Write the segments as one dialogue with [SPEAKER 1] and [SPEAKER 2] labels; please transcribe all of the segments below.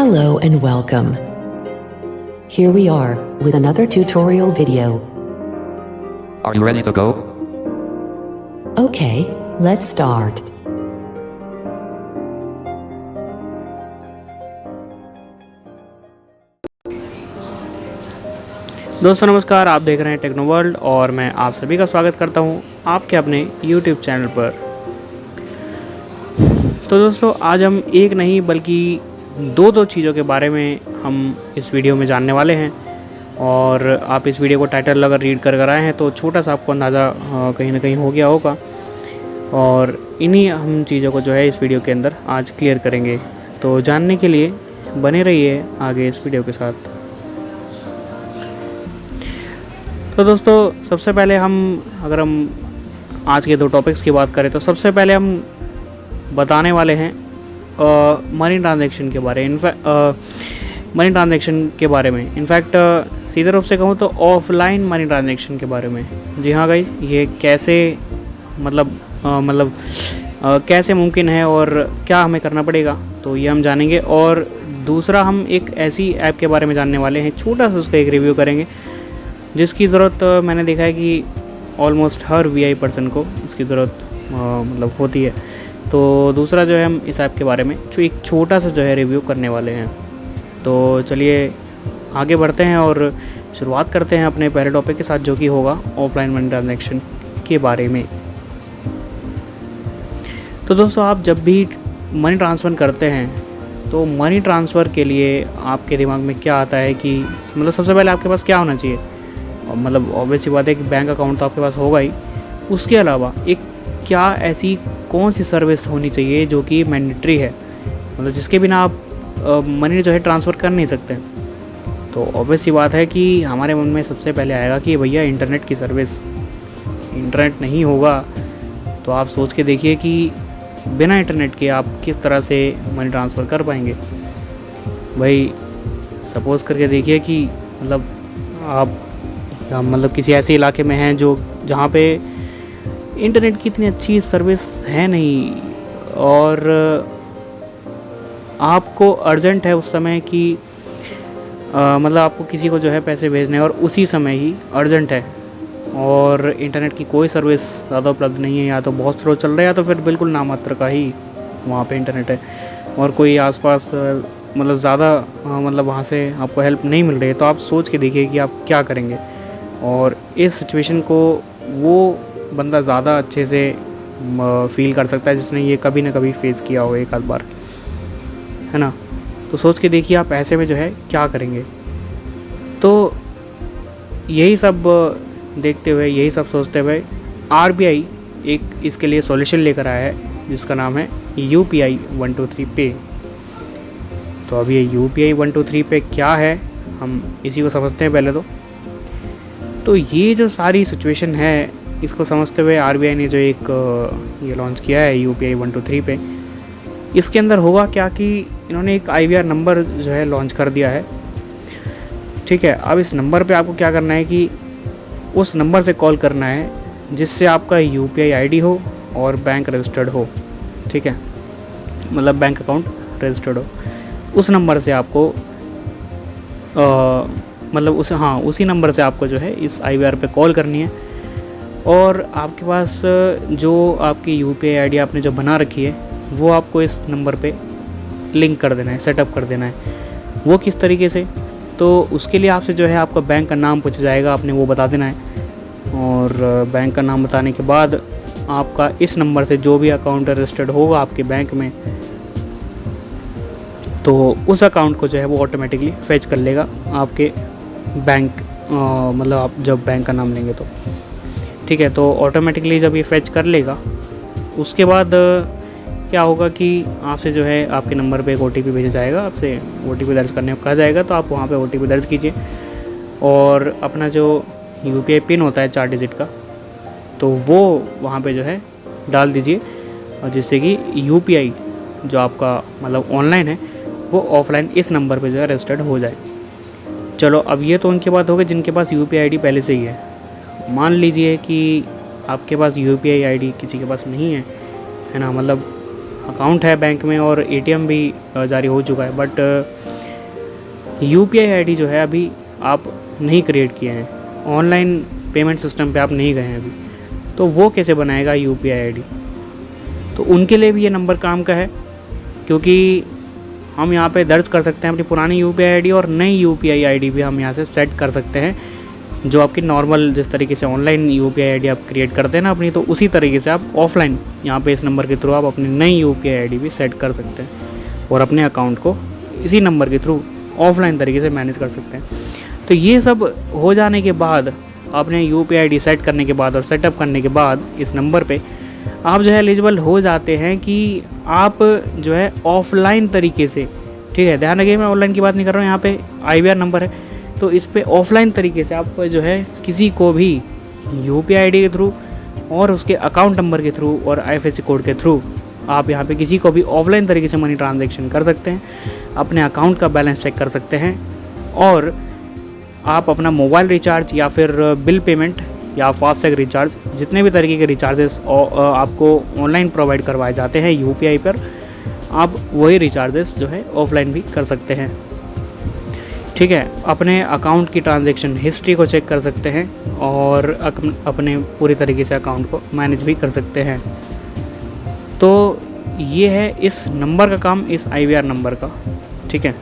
[SPEAKER 1] Hello and welcome. Here we are with another tutorial video.
[SPEAKER 2] Are you ready to go?
[SPEAKER 1] Okay, let's start.
[SPEAKER 3] दोस्तों नमस्कार, आप देख रहे हैं टेक्नो वर्ल्ड और मैं आप सभी का स्वागत करता हूं आपके अपने YouTube चैनल पर। तो दोस्तों आज हम एक नहीं बल्कि दो चीज़ों के बारे में हम इस वीडियो में जानने वाले हैं। और आप इस वीडियो को टाइटल अगर रीड कर आए हैं तो छोटा सा आपको अंदाज़ा कहीं ना कहीं हो गया होगा। और इन्हीं हम चीज़ों को जो है इस वीडियो के अंदर आज क्लियर करेंगे। तो जानने के लिए बने रहिए आगे इस वीडियो के साथ। तो दोस्तों सबसे पहले अगर हम आज के दो टॉपिक्स की बात करें तो सबसे पहले हम बताने वाले हैं मनी ट्रांजैक्शन के बारे में। इनफैक्ट सीधे रूप से कहूँ तो ऑफलाइन मनी ट्रांजैक्शन के बारे में। जी हाँ गाइस, ये कैसे कैसे मुमकिन है और क्या हमें करना पड़ेगा तो ये हम जानेंगे। और दूसरा हम एक ऐसी ऐप के बारे में जानने वाले हैं, छोटा सा उसका एक रिव्यू करेंगे जिसकी ज़रूरत मैंने देखा है कि ऑलमोस्ट हर वीआई पर्सन को इसकी ज़रूरत होती है। तो दूसरा जो है हम इस ऐप के बारे में एक छोटा सा जो है रिव्यू करने वाले हैं। तो चलिए आगे बढ़ते हैं और शुरुआत करते हैं अपने पहले टॉपिक के साथ, जो कि होगा ऑफलाइन मनी ट्रांजैक्शन के बारे में। तो दोस्तों आप जब भी मनी ट्रांसफ़र करते हैं तो मनी ट्रांसफ़र के लिए आपके दिमाग में क्या आता है कि सबसे पहले आपके पास क्या होना चाहिए। ऑब्वियस सी बात है कि बैंक अकाउंट तो आपके पास होगा ही, उसके अलावा एक क्या ऐसी कौन सी सर्विस होनी चाहिए जो कि मैंडेटरी है, जिसके बिना आप मनी जो है ट्रांसफ़र कर नहीं सकते। तो ऑब्वियस सी बात है कि हमारे मन में सबसे पहले आएगा कि भैया इंटरनेट की सर्विस। इंटरनेट नहीं होगा तो आप सोच के देखिए कि बिना इंटरनेट के आप किस तरह से मनी ट्रांसफ़र कर पाएंगे। भाई सपोज़ करके देखिए कि आप किसी ऐसे इलाके में हैं जहाँ पे इंटरनेट की इतनी अच्छी सर्विस है नहीं, और आपको अर्जेंट है उस समय कि आपको किसी को जो है पैसे भेजने और उसी समय ही अर्जेंट है, और इंटरनेट की कोई सर्विस ज़्यादा उपलब्ध नहीं है, या तो बहुत स्लो चल रहा है या तो फिर बिल्कुल नामात्र का ही वहाँ पे इंटरनेट है, और कोई आसपास ज़्यादा वहाँ से आपको हेल्प नहीं मिल रही है। तो आप सोच के देखिए कि आप क्या करेंगे। और इस सिचुएशन को वो बंदा ज़्यादा अच्छे से फील कर सकता है जिसने ये कभी ना कभी फेस किया हो एक आध बार, है ना। तो सोच के देखिए आप ऐसे में जो है क्या करेंगे। तो यही सब देखते हुए, यही सब सोचते हुए आरबीआई एक इसके लिए सॉल्यूशन लेकर आया है जिसका नाम है UPI 123 पे। तो अब ये UPI 123 पे क्या है हम इसी को समझते हैं पहले। तो ये जो सारी सिचुएशन है इसको समझते हुए आरबीआई ने जो एक ये लॉन्च किया है UPI 123 पे, इसके अंदर होगा क्या कि इन्होंने एक IVR नंबर जो है लॉन्च कर दिया है। ठीक है, अब इस नंबर पे आपको क्या करना है कि उस नंबर से कॉल करना है जिससे आपका UPI ID हो और बैंक रजिस्टर्ड हो। ठीक है, बैंक अकाउंट रजिस्टर्ड हो। उस नंबर से आपको उसी नंबर से आपको जो है इस IVR पे कॉल करनी है, और आपके पास जो आपकी UPI ID आपने जो बना रखी है वो आपको इस नंबर पे लिंक कर देना है, सेटअप कर देना है। वो किस तरीके से, तो उसके लिए आपसे जो है आपका बैंक का नाम पूछा जाएगा, आपने वो बता देना है। और बैंक का नाम बताने के बाद आपका इस नंबर से जो भी अकाउंट रजिस्टर्ड होगा आपके बैंक में, तो उस अकाउंट को जो है वो ऑटोमेटिकली फेच कर लेगा आपके बैंक, आप जब बैंक का नाम लेंगे तो। ठीक है, तो ऑटोमेटिकली जब ये फेच कर लेगा उसके बाद क्या होगा कि आपसे जो है आपके नंबर पे एक OTP भेजा जाएगा, आपसे OTP दर्ज करने को कहा जाएगा। तो आप वहाँ पे OTP दर्ज कीजिए और अपना जो UPI पिन होता है 4 डिजिट का, तो वो वहाँ पे जो है डाल दीजिए, और जिससे कि UPI जो आपका ऑनलाइन है वो ऑफलाइन इस नंबर पे जो है रजिस्टर्ड हो जाए। चलो अब ये तो उनके बात हो गई जिनके पास UPI ID पहले से ही है। मान लीजिए कि आपके पास UPI ID किसी के पास नहीं है ना, अकाउंट है बैंक में और ATM भी जारी हो चुका है, बट UPI आईडी जो है अभी आप नहीं क्रिएट किए हैं, ऑनलाइन पेमेंट सिस्टम पे आप नहीं गए हैं अभी, तो वो कैसे बनाएगा UPI आईडी? तो उनके लिए भी ये नंबर काम का है, क्योंकि हम यहाँ पे दर्ज कर सकते हैं अपनी पुरानी UPI आईडी और नई UPI आईडी भी हम यहाँ से सेट कर सकते हैं। जो आपकी नॉर्मल जिस तरीके से ऑनलाइन UPI आईडी आप क्रिएट करते हैं ना अपनी, तो उसी तरीके से आप ऑफलाइन यहाँ पे इस नंबर के थ्रू आप अपनी नई UPI आईडी भी सेट कर सकते हैं और अपने अकाउंट को इसी नंबर के थ्रू ऑफलाइन तरीके से मैनेज कर सकते हैं। तो ये सब हो जाने के बाद, आपने UPI आईडी सेट करने के बाद और सेटअप करने के बाद इस नंबर पे आप जो है एलिजिबल हो जाते हैं कि आप जो है ऑफलाइन तरीके से, ठीक है, ध्यान रखिए मैं ऑनलाइन की बात नहीं कर रहा हूँ, यहाँ पे IVR नंबर है, तो इस पे ऑफलाइन तरीके से आप जो है किसी को भी UPI आईडी के थ्रू और उसके अकाउंट नंबर के थ्रू और IFSC कोड के थ्रू आप यहाँ पे किसी को भी ऑफलाइन तरीके से मनी ट्रांजैक्शन कर सकते हैं, अपने अकाउंट का बैलेंस चेक कर सकते हैं, और आप अपना मोबाइल रिचार्ज या फिर बिल पेमेंट या फास्टैग रिचार्ज, जितने भी तरीके के रिचार्जेस आपको ऑनलाइन प्रोवाइड करवाए जाते हैं UPI पर, आप वही रिचार्जेस जो है ऑफलाइन भी कर सकते हैं। ठीक है, अपने अकाउंट की ट्रांजैक्शन हिस्ट्री को चेक कर सकते हैं और अपने पूरी तरीके से अकाउंट को मैनेज भी कर सकते हैं। तो ये है इस नंबर का काम, इस IVR नंबर का, ठीक है।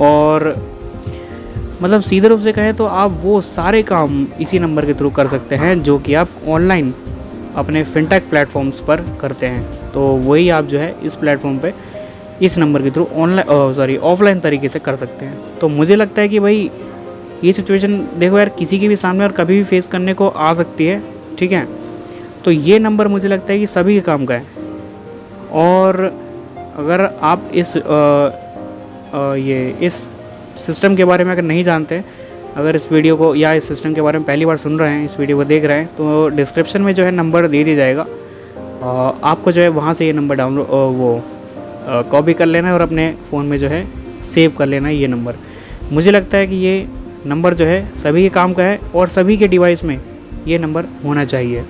[SPEAKER 3] और मतलब सीधे रूप से कहें तो आप वो सारे काम इसी नंबर के थ्रू कर सकते हैं जो कि आप ऑनलाइन अपने फिनटेक प्लेटफॉर्म्स पर करते हैं। तो वही आप जो है इस प्लेटफॉर्म पे इस नंबर के थ्रू ऑफलाइन तरीके से कर सकते हैं। तो मुझे लगता है कि भाई ये सिचुएशन देखो यार, किसी के भी सामने और कभी भी फेस करने को आ सकती है, ठीक है। तो ये नंबर मुझे लगता है कि सभी के काम का है। और अगर आप इस सिस्टम के बारे में अगर नहीं जानते, अगर इस वीडियो को या इस सिस्टम के बारे में पहली बार सुन रहे हैं, इस वीडियो को देख रहे हैं, तो डिस्क्रिप्शन में जो है नंबर दे दिया जाएगा, आपको जो है वहाँ से ये नंबर कॉपी कर लेना है और अपने फ़ोन में जो है सेव कर लेना है ये नंबर। मुझे लगता है कि ये नंबर जो है सभी के काम का है और सभी के डिवाइस में ये नंबर होना चाहिए।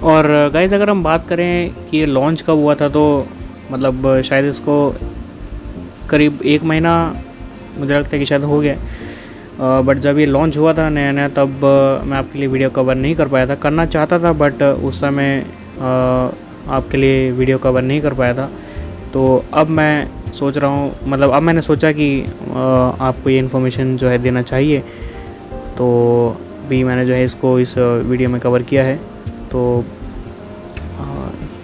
[SPEAKER 3] और गाइस अगर हम बात करें कि ये लॉन्च कब हुआ था, तो मतलब शायद इसको करीब 1 महीना मुझे लगता है कि शायद हो गया, बट जब ये लॉन्च हुआ था नया नया, तब मैं आपके लिए वीडियो कवर नहीं कर पाया था। करना चाहता था बट उस समय आपके लिए वीडियो कवर नहीं कर पाया था। तो अब मैं सोच रहा हूँ, मतलब अब मैंने सोचा कि आपको ये इन्फॉर्मेशन जो है देना चाहिए, तो भी मैंने जो है इसको इस वीडियो में कवर किया है। तो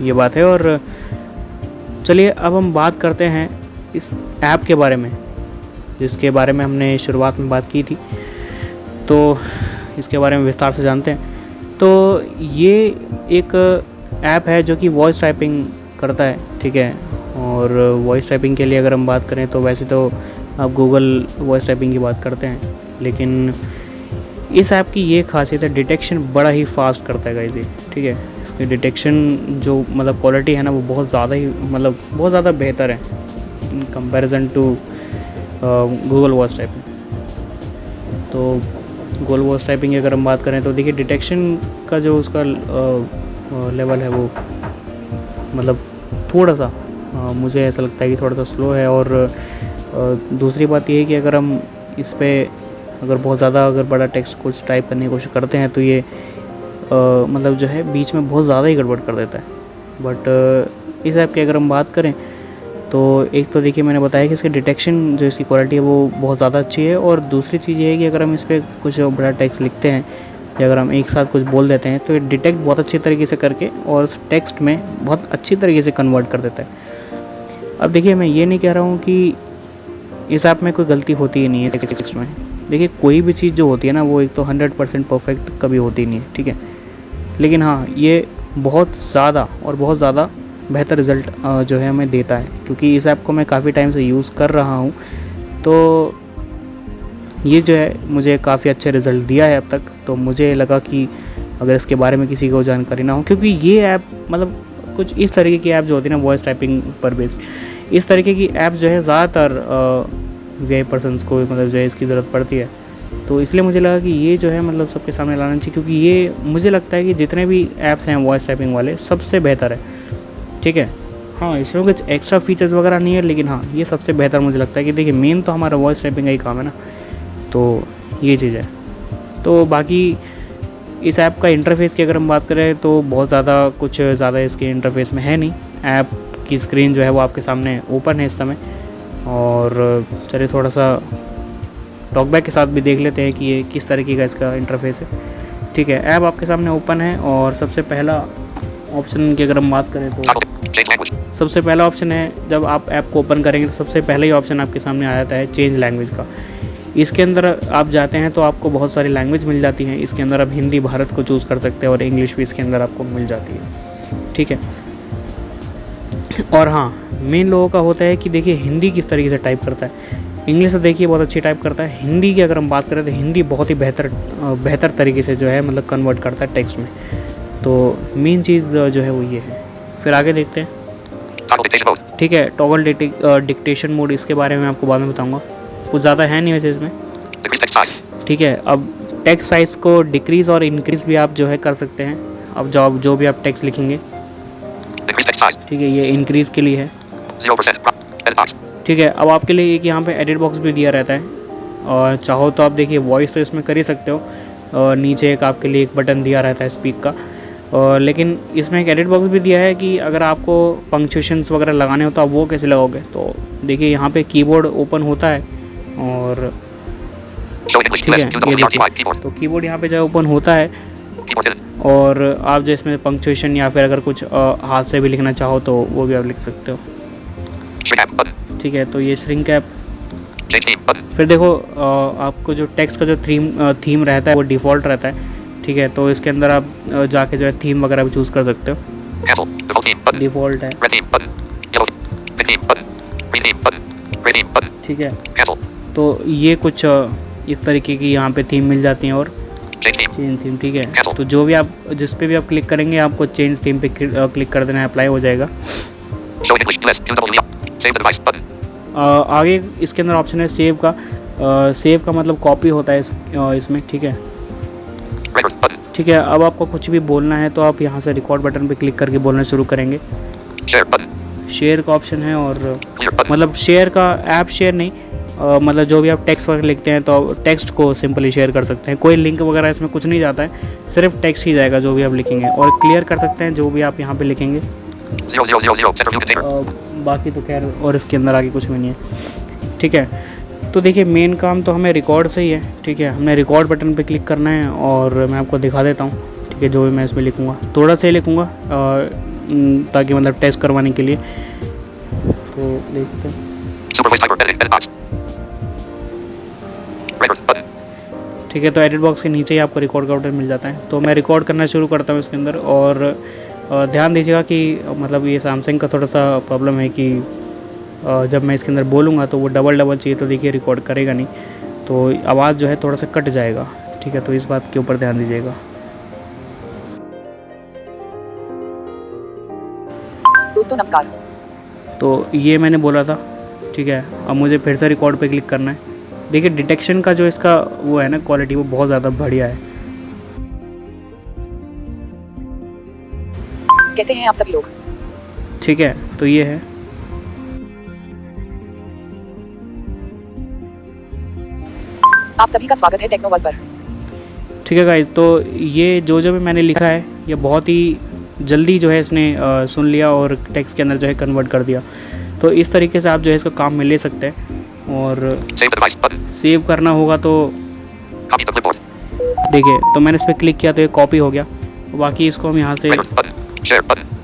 [SPEAKER 3] ये बात है। और चलिए अब हम बात करते हैं इस ऐप के बारे में, जिसके बारे में हमने शुरुआत में बात की थी, तो इसके बारे में विस्तार से जानते हैं। तो ये एक ऐप है जो कि वॉइस टाइपिंग करता है, ठीक है। और वॉइस टाइपिंग के लिए अगर हम बात करें तो वैसे तो आप गूगल वॉइस टाइपिंग की बात करते हैं, लेकिन इस ऐप की ये खासियत है, डिटेक्शन बड़ा ही फास्ट करता है गाइस ये, ठीक है। इसकी डिटेक्शन जो मतलब क्वालिटी है ना, वो बहुत ज़्यादा ही मतलब बहुत ज़्यादा बेहतर है in comparison to Google voice typing. तो गूगल वॉइस टाइपिंग की अगर हम बात करें तो देखिए डिटेक्शन का जो उसका लेवल है वो मतलब थोड़ा सा मुझे ऐसा लगता है कि थोड़ा सा स्लो है। और दूसरी बात ये है कि अगर हम इस पर अगर बहुत ज़्यादा बड़ा टेक्स्ट कुछ टाइप करने की कोशिश करते हैं तो ये मतलब जो है बीच में बहुत ज़्यादा ही गड़बड़ कर देता है। बट इस ऐप की अगर हम बात करें तो एक तो देखिए मैंने बताया कि इसकी डिटेक्शन जो इसकी क्वालिटी है वो बहुत ज़्यादा अच्छी है। और दूसरी चीज़ ये है कि अगर हम इस पर कुछ बड़ा टेक्स्ट लिखते हैं या अगर हम एक साथ कुछ बोल देते हैं तो ये डिटेक्ट बहुत अच्छी तरीके से करके और उस टेक्स्ट में बहुत अच्छी तरीके से कन्वर्ट कर देता है। अब देखिए मैं ये नहीं कह रहा हूँ कि इस ऐप में कोई गलती होती ही नहीं है टेक्स्ट में। देखिए कोई भी चीज़ जो होती है ना, वो एक तो 100% परफेक्ट कभी होती नहीं है, ठीक है। लेकिन हाँ, ये बहुत ज़्यादा और बहुत ज़्यादा बेहतर रिज़ल्ट जो है हमें देता है, क्योंकि इस ऐप को मैं काफ़ी टाइम से यूज़ कर रहा हूँ। तो ये जो है मुझे काफ़ी अच्छे रिज़ल्ट दिया है अब तक। तो मुझे लगा कि अगर इसके बारे में किसी को जानकारी ना हो, क्योंकि ये ऐप मतलब कुछ इस तरीके की ऐप जो होती है ना वॉइस टाइपिंग पर बेस्ड, इस तरीके की ऐप जो है ज़्यादातर वीआईपी पर्सन्स को मतलब जो है इसकी ज़रूरत पड़ती है। तो इसलिए मुझे लगा कि ये जो है मतलब सबके सामने लाना चाहिए, क्योंकि ये मुझे लगता है कि जितने भी ऐप्स हैं वॉइस टाइपिंग वाले सबसे बेहतर है, ठीक है। हाँ, इसमें कुछ एक्स्ट्रा फीचर्स वगैरह नहीं है, लेकिन हाँ ये सबसे बेहतर मुझे लगता है कि देखिए मेन तो हमारा वॉइस टाइपिंग का ही काम है ना, तो ये चीज़ है। तो बाकी इस ऐप का इंटरफेस की अगर हम बात करें तो बहुत ज़्यादा इसके इंटरफेस में है नहीं। ऐप की स्क्रीन जो है वो आपके सामने ओपन है इस समय। और चलिए थोड़ा सा टॉकबैक के साथ भी देख लेते हैं कि ये किस तरीके का इसका इंटरफेस है। ठीक है, ऐप आपके सामने ओपन है और सबसे पहला ऑप्शन की अगर हम बात करें तो सबसे पहला ऑप्शन है, जब आप ऐप को ओपन करेंगे तो सबसे पहला ही ऑप्शन आपके सामने आ जाता है चेंज लैंग्वेज का। इसके अंदर आप जाते हैं तो आपको बहुत सारी लैंग्वेज मिल जाती हैं। इसके अंदर आप हिंदी भारत को चूज़ कर सकते हैं और इंग्लिश भी इसके अंदर आपको मिल जाती है। ठीक है, और हाँ मेन लोगों का होता है कि देखिए हिंदी किस तरीके से टाइप करता है। इंग्लिश तो देखिए बहुत अच्छी टाइप करता है, हिंदी की अगर हम बात करें तो हिंदी बहुत ही बेहतर तरीके से जो है मतलब कन्वर्ट करता है टेक्स्ट में। तो मेन चीज़ जो है वो ये है। फिर आगे देखते हैं। ठीक है, टॉगल डिक्टेशन मोड, इसके बारे में आपको बाद में बताऊँगा, कुछ ज़्यादा है नहीं वैसे इसमें। ठीक है, अब टेक्स्ट साइज़ को डिक्रीज़ और इंक्रीज़ भी आप जो है कर सकते हैं। अब जो भी आप टेक्स्ट लिखेंगे, ठीक है, ये इंक्रीज़ के लिए है। ठीक है, अब आपके लिए एक यहाँ पे एडिट बॉक्स भी दिया रहता है, और चाहो तो आप देखिए वॉइस तो इसमें कर ही सकते हो, और नीचे एक आपके लिए एक बटन दिया रहता है स्पीक का। और लेकिन इसमें एक एडिट बॉक्स भी दिया है कि अगर आपको पंक्चुएशंस वगैरह लगाने हो तो आप वो कैसे लगाओगे। तो देखिए यहाँ पे कीबोर्ड ओपन होता है और ठीक है, ये देखिए तो कीबोर्ड यहाँ पे जो ओपन होता है, और आप जो इसमें पंक्चुएशन या फिर अगर कुछ हाथ से भी लिखना चाहो तो वो भी आप लिख सकते हो। ठीक है, तो ये श्रिंक ऐप। फिर देखो आपको जो टेक्स्ट का जो थीम रहता है वो डिफ़ॉल्ट रहता है। ठीक है, तो इसके अंदर आप जाके जो है थीम वगैरह भी चूज़ कर सकते हो, डिफ़ॉल्ट है। ठीक है, तो ये कुछ इस तरीके की यहाँ पे थीम मिल जाती हैं और चेंज थीम। ठीक है, तो जो भी आप जिस पे भी आप क्लिक करेंगे आपको चेंज थीम पे क्लिक कर देना है, अप्लाई हो जाएगा। आगे इसके अंदर ऑप्शन है सेव का। सेव का मतलब कॉपी होता है इसमें। ठीक है, ठीक है, अब आपको कुछ भी बोलना है तो आप यहाँ से रिकॉर्ड बटन पे क्लिक करके बोलना शुरू करेंगे। शेयर का ऑप्शन है, और मतलब शेयर का ऐप शेयर नहीं, मतलब जो भी आप टेक्स्ट वगैरह लिखते हैं तो टेक्स्ट को सिंपली शेयर कर सकते हैं। कोई लिंक वगैरह इसमें कुछ नहीं जाता है, सिर्फ टेक्स्ट ही जाएगा जो भी आप लिखेंगे, और क्लियर कर सकते हैं जो भी आप यहाँ पे लिखेंगे। बाकी तो खैर और इसके अंदर आगे कुछ भी नहीं है। ठीक है, तो देखिए मेन काम तो हमें रिकॉर्ड से ही है। ठीक है, हमने रिकॉर्ड बटन पे क्लिक करना है और मैं आपको दिखा देता हूँ। ठीक है, जो भी मैं इसमें लिखूँगा थोड़ा सा ही लिखूँगा ताकि मतलब टेस्ट करवाने के लिए। तो देखते हैं। ठीक है, तो एडिट बॉक्स के नीचे ही आपको रिकॉर्ड का बटन मिल जाता है। तो मैं रिकॉर्ड करना शुरू करता हूँ इसके अंदर, और ध्यान दीजिएगा कि मतलब ये सैमसंग का थोड़ा सा प्रॉब्लम है कि जब मैं इसके अंदर बोलूँगा तो वो डबल चाहिए, तो देखिए रिकॉर्ड करेगा नहीं, तो आवाज़ जो है थोड़ा सा कट जाएगा। ठीक है, तो इस बात के ऊपर ध्यान दीजिएगा।
[SPEAKER 1] दोस्तों नमस्कार।
[SPEAKER 3] तो ये मैंने बोला था। ठीक है, अब मुझे फिर से रिकॉर्ड पे क्लिक करना है। देखिए डिटेक्शन का जो इसका वो है ना क्वालिटी, वो बहुत ज़्यादा बढ़िया है।
[SPEAKER 1] कैसे हैं आप सभी लोग?
[SPEAKER 3] ठीक है, तो ये है।
[SPEAKER 1] आप सभी का स्वागत है टेक्नोवर्ल्ड पर।
[SPEAKER 3] ठीक है गाइस, तो ये जो भी मैंने लिखा है ये बहुत ही जल्दी जो है इसने सुन लिया और टेक्स्ट के अंदर जो है कन्वर्ट कर दिया। तो इस तरीके से आप जो है इसका काम में ले सकते हैं। और सेव करना होगा तो देखिए, तो मैंने इस पर क्लिक किया तो ये कॉपी हो गया। बाकी इसको हम यहाँ से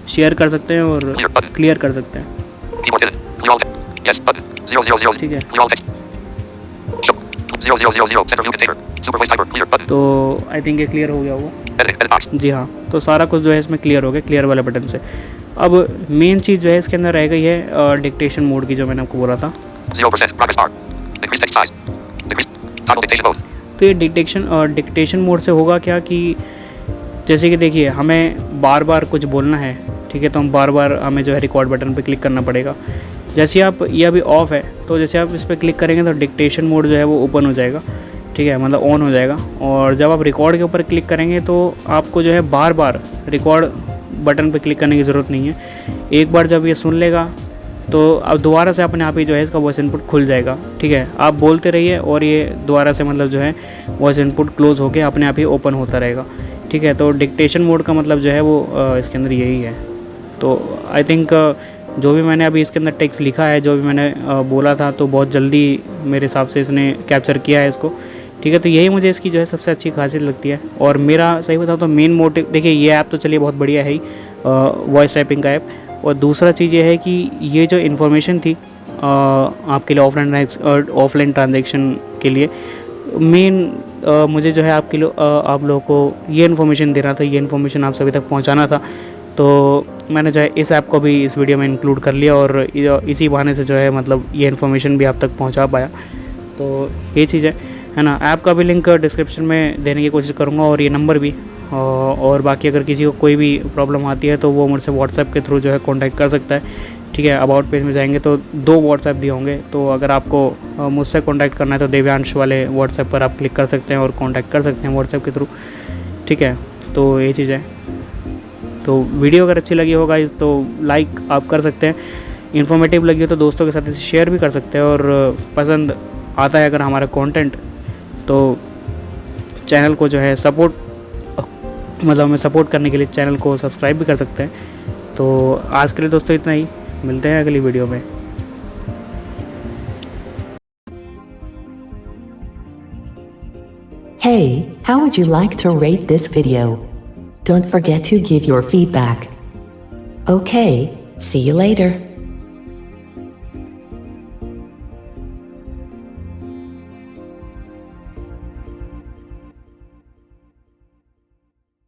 [SPEAKER 3] शेयर कर सकते हैं और क्लियर कर सकते हैं। ठीक है, तो आई थिंक ये क्लियर हो गया होगा। जी हाँ, तो सारा कुछ जो है इसमें क्लियर हो गया क्लियर वाले बटन से। अब मेन चीज़ जो है इसके अंदर रह गई है डिक्टेशन मोड की, जो मैंने आपको बोला था। तो ये डिक्टेशन मोड से होगा क्या कि जैसे कि देखिए हमें बार बार कुछ बोलना है। ठीक है, तो हम बार बार हमें जो है रिकॉर्ड बटन पे क्लिक करना पड़ेगा। जैसे आप ये अभी ऑफ है, तो जैसे आप इस पर क्लिक करेंगे तो डिक्टेशन मोड जो है वो ओपन हो जाएगा। ठीक है, मतलब ऑन हो जाएगा। और जब आप रिकॉर्ड के ऊपर क्लिक करेंगे तो आपको जो है बार बार रिकॉर्ड बटन पे क्लिक करने की ज़रूरत नहीं है। एक बार जब ये सुन लेगा तो अब दोबारा से अपने आप ही जो है इसका वॉइस इनपुट खुल जाएगा, ठीक है। आप बोलते रहिए और ये दोबारा से मतलब जो है वॉइस इनपुट क्लोज़ होके अपने आप ही ओपन होता रहेगा, ठीक है। तो डिक्टेशन मोड का मतलब जो है वो इसके अंदर यही है। तो आई थिंक जो भी मैंने अभी इसके अंदर टेक्स्ट लिखा है, जो भी मैंने बोला था, तो बहुत जल्दी मेरे हिसाब से इसने कैप्चर किया है इसको, ठीक है। तो यही मुझे इसकी जो है सबसे अच्छी खासियत लगती है। और मेरा सही बताऊँ तो मेन मोटिव, देखिए ये ऐप तो चलिए बहुत बढ़िया है ही, वॉइस टाइपिंग का ऐप। और दूसरा चीज़ ये है कि ये जो इन्फॉर्मेशन थी आपके लिए ऑफलाइन ट्रांजैक्शन के लिए, मेन मुझे जो है आपके लिए आप लोगों को ये इन्फॉर्मेशन देना था, ये इन्फॉर्मेशन आप सभी तक पहुंचाना था। तो मैंने जो है इस ऐप को भी इस वीडियो में इंक्लूड कर लिया और इसी बहाने से जो है मतलब ये इन्फॉर्मेशन भी आप तक पहुंचा पाया। तो ये चीज़ है ना। ऐप का भी लिंक डिस्क्रिप्शन में देने की कोशिश करूँगा और ये नंबर भी। और बाकी अगर किसी को कोई भी प्रॉब्लम आती है तो वो मुझसे व्हाट्सएप के थ्रू जो है कांटेक्ट कर सकता है, ठीक है। अबाउट पेज में जाएंगे तो 2 व्हाट्सएप दिए होंगे, तो अगर आपको मुझसे कांटेक्ट करना है तो देव्यांश वाले व्हाट्सएप पर आप क्लिक कर सकते हैं और कांटेक्ट कर सकते हैं व्हाट्सएप के थ्रू, ठीक है। तो ये चीज़ है। तो वीडियो अगर अच्छी लगी होगा तो लाइक आप कर सकते हैं, इन्फॉर्मेटिव लगी हो तो दोस्तों के साथ इसे शेयर भी कर सकते हैं। और पसंद आता है अगर हमारा कंटेंट तो चैनल को जो है मतलब हमें सपोर्ट करने के लिए चैनल को सब्सक्राइब भी कर सकते हैं। तो आज के लिए दोस्तों इतना ही, मिलते हैं अगली वीडियो में।
[SPEAKER 1] Hey, how would you like to rate this video? Don't forget to give your feedback. Okay, see you later.